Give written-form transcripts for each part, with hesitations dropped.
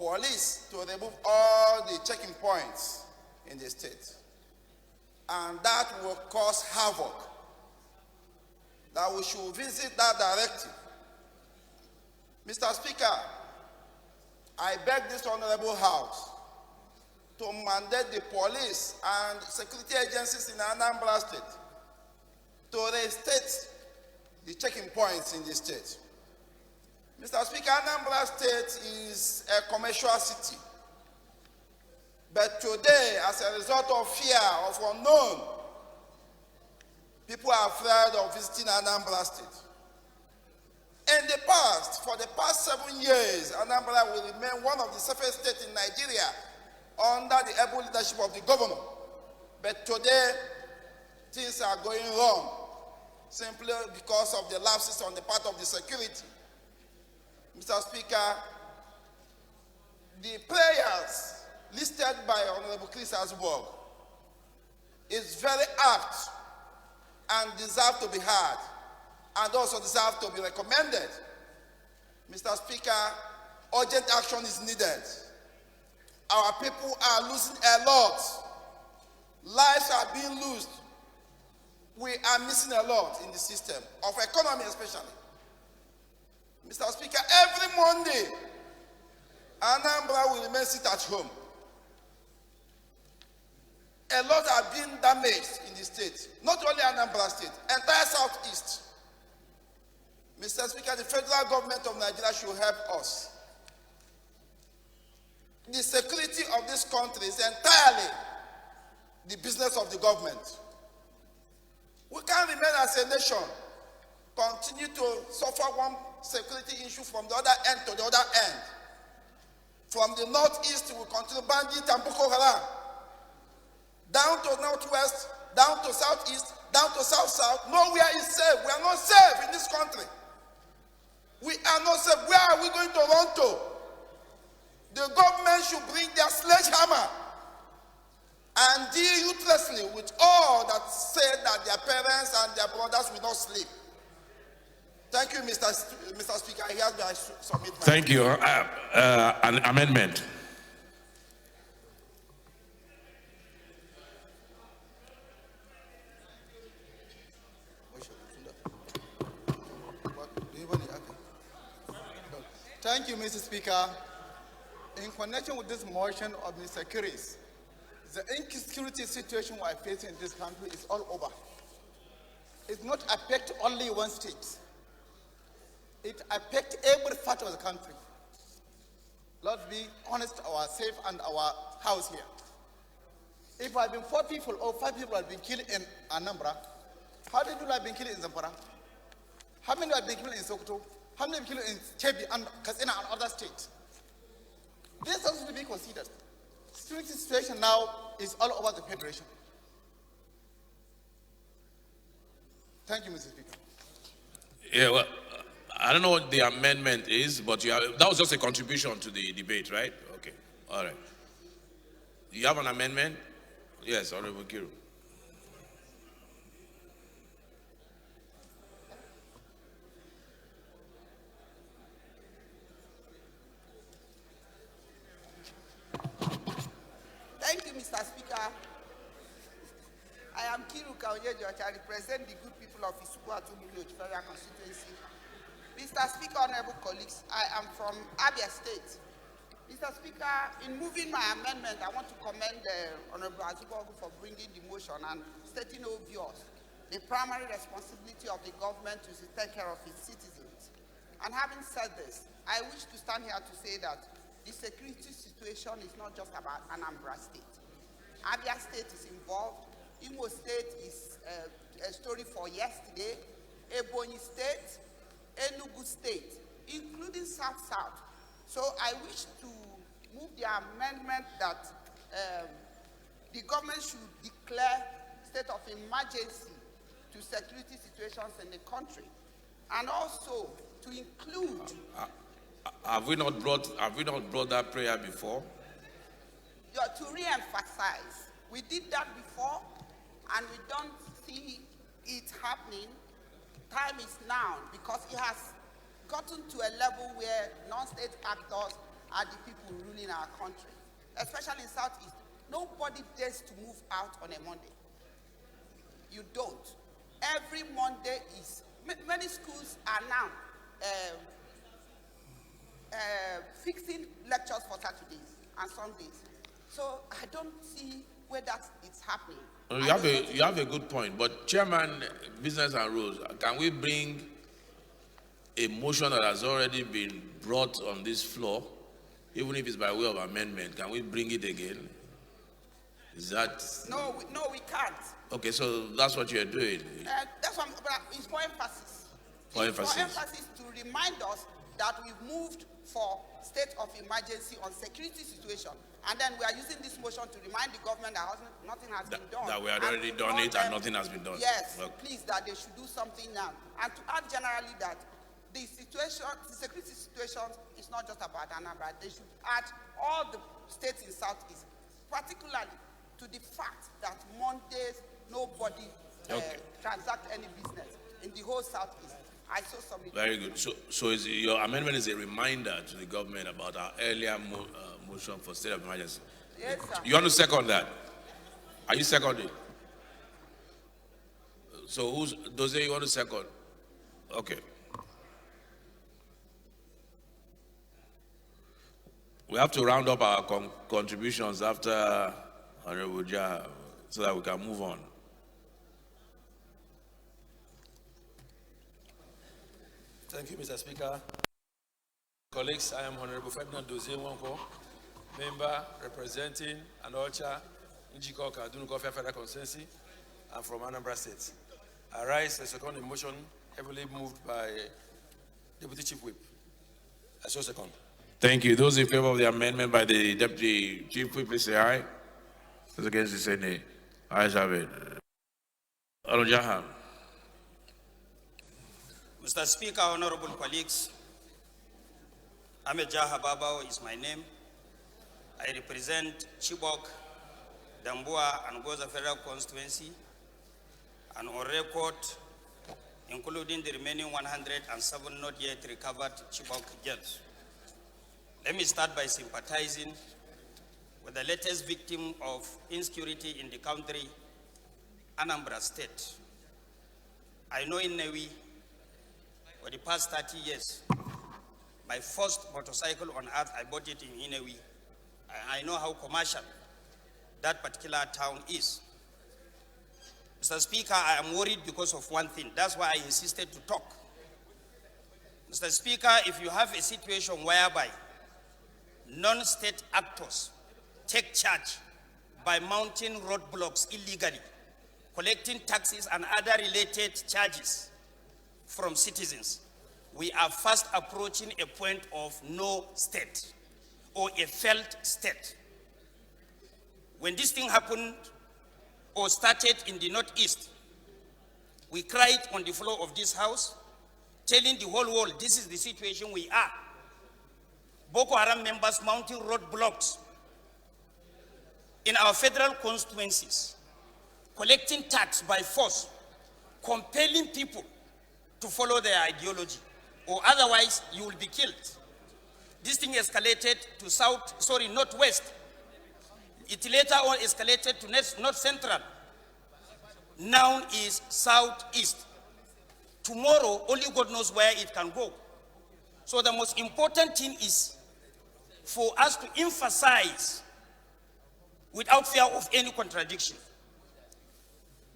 police to remove all the checking points in the state. And that will cause havoc. That we should visit that directive. Mr. Speaker, I beg this honorable House to mandate the police and security agencies in Anambra State to reinstate the checking points in the state. Mr. Speaker, Anambra State is a commercial city. But today, as a result of fear of unknown, people are afraid of visiting Anambra State. In the past, for the past 7 years, Anambra will remain one of the safest states in Nigeria under the able leadership of the governor. But today, things are going wrong simply because of the lapses on the part of the security. Mr. Speaker, the prayers listed by Honorable Chris Asborg is very apt and deserve to be heard and also deserve to be recommended. Mr. Speaker, urgent action is needed. Our people are losing a lot. Lives are being lost. We are missing a lot in the system, of economy especially. Mr. Speaker, every Monday, Anambra will remain sit at home. A lot are being damaged in the state, not only Anambra State, entire Southeast. Mr. Speaker, the federal government of Nigeria should help us. The security of this country is entirely the business of the government. We can't remain as a nation, continue to suffer one security issue from the other end to the other end. From the northeast, we continue bandit and Boko Haram. Down to northwest, down to southeast, down to south-south. Nowhere is safe. We are not safe in this country. We are not safe. Where are we going to run to? The government should bring their sledgehammer and deal ruthlessly with all that say that their parents and their brothers will not sleep. Thank you, Mr. Speaker. I hereby submit my Thank you. An amendment. Thank you, Mr. Speaker. In connection with this motion of Mr. Chris, the insecurity situation we are facing in this country is all over. It not affect only one state. It affects every part of the country. Let's be honest, ourselves and our house here. If I have been 4 people or 5 people have been killed in Anambra, how many people have been killed in Zamfara? How many have been killed in Sokoto? How many have been killed in Chebi and Katsina and other states? This has to be considered. Security situation now is all over the federation. Thank you, Mr. Speaker. Yeah, well, I don't know what the amendment is, but that was just a contribution to the debate, right? Okay, all right. You have an amendment? Yes, Honorable Kiru. Thank you, Mr. Speaker. I am Kiru Kaonyejo. I represent the good people of Isukwatu Village, Federal Constituency. Mr. Speaker, honorable colleagues, I am from Abia State. Mr. Speaker, in moving my amendment, I want to commend Honorable Azubogu for bringing the motion and stating obvious the primary responsibility of the government is to take care of its citizens. And having said this, I wish to stand here to say that the security situation is not just about Anambra State. Abia State is involved. Imo State is a story for yesterday. Ebonyi State, Enugu State, including South-South. So I wish to move the amendment that the government should declare state of emergency to security situations in the country, and also to include. Have we not brought that prayer before? To re-emphasize, we did that before, and we don't see it happening. Time is now, because it has gotten to a level where non-state actors are the people ruling our country, especially in Southeast. Nobody dares to move out on a Monday. You don't. Every Monday is, many schools are now fixing lectures for Saturdays and Sundays. So I don't see where that is happening. You have a good point, but Chairman, Business and Rules, can we bring a motion that has already been brought on this floor, even if it's by way of amendment? Can we bring it again? Is that? No, we can't. Okay, so that's what you're doing. That's what it's for emphasis. For emphasis. For emphasis to remind us that we've moved for state of emergency on security situation. And then we are using this motion to remind the government that nothing has been done. That we had already done it and nothing has been done. Yes, okay. Please, that they should do something now. And to add generally that the security situation is not just about Anambra. They should add all the states in Southeast, particularly to the fact that Mondays, nobody transact any business in the whole Southeast. I saw some. Very good. So your amendment is a reminder to the government about our earlier motion for state of emergency. Yes, sir. You want to second that? Are you seconding? So Doze, you want to second? Okay. We have to round up our contributions after Honorable Jah so that we can move on. Thank you, Mr. Speaker. Colleagues, I am Honorable Ferdinand Dozie Wonko, member representing Anocha, Njiko, Kaduna Federal Constituency. I'm from Anambra State. I rise as second motion heavily moved by Deputy Chief Whip. I so second. Thank you. Those in favor of the amendment by the Deputy Chief Whip, please say aye. Those against it, say nay. Ayes have it. Alojahan. Mr. Speaker, honorable colleagues, Ahmed Jaha Babao is my name. I represent Chibok, Dambua, and Goza Federal Constituency, and on record, including the remaining 107 not yet recovered Chibok girls. Let me start by sympathizing with the latest victim of insecurity in the country, Anambra State. I know in Newi, for the past 30 years, my first motorcycle on earth, I bought it in Inewi. I know how commercial that particular town is. Mr. Speaker, I am worried because of one thing. That's why I insisted to talk. Mr. Speaker, if you have a situation whereby non-state actors take charge by mounting roadblocks illegally, collecting taxes and other related charges from citizens, we are fast approaching a point of no state or a failed state. When this thing happened or started in the Northeast, we cried on the floor of this house, telling the whole world this is the situation we are. Boko Haram members mounting roadblocks in our federal constituencies, collecting tax by force, compelling people to follow their ideology, or otherwise you will be killed. This thing escalated to northwest. It later on escalated to north central. Now is southeast. Tomorrow, only God knows where it can go. So the most important thing is for us to emphasize, without fear of any contradiction,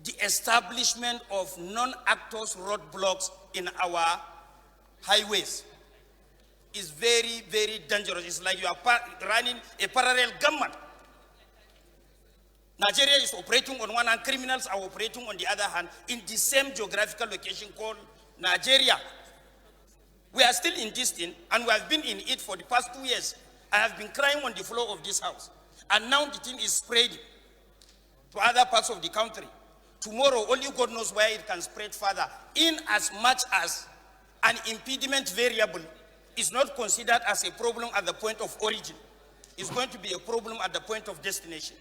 the establishment of non-actors roadblocks in our highways is very, very dangerous. It's like you are running a parallel government. Nigeria is operating on one hand, criminals are operating on the other hand in the same geographical location called Nigeria. We are still in this thing, and we have been in it for the past 2 years. I have been crying on the floor of this house. And now the thing is spreading to other parts of the country. Tomorrow, only God knows where it can spread further, in as much as an impediment variable is not considered as a problem at the point of origin. It's going to be a problem at the point of destination.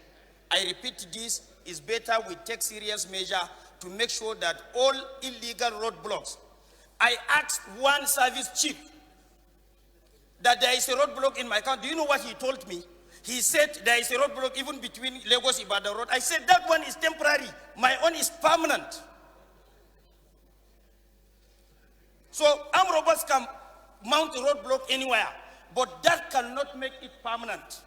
I repeat, this is better we take serious measure to make sure that all illegal roadblocks. I asked one service chief that there is a roadblock in my county. Do you know what he told me? He said there is a roadblock even between Lagos Ibadan Road. I said that one is temporary. My own is permanent. So armed robbers can mount a roadblock anywhere, but that cannot make it permanent.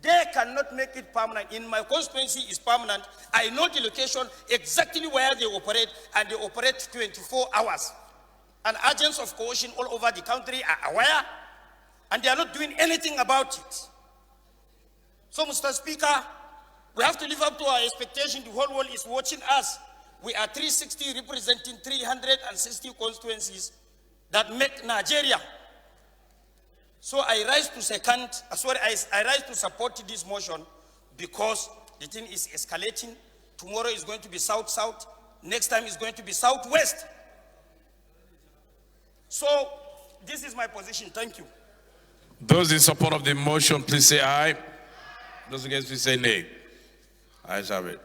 They cannot make it permanent. In my constituency is permanent. I know the location exactly where they operate, and they operate 24 hours. And agents of coercion all over the country are aware, and they are not doing anything about it. So, Mr. Speaker, we have to live up to our expectation. The whole world is watching us. We are 360 representing 360 constituencies that make Nigeria. So I rise to support this motion because the thing is escalating. Tomorrow is going to be south-south. Next time is going to be southwest. So this is my position. Thank you. Those in support of the motion, please say aye. Those against, please say nay. Ayes have it.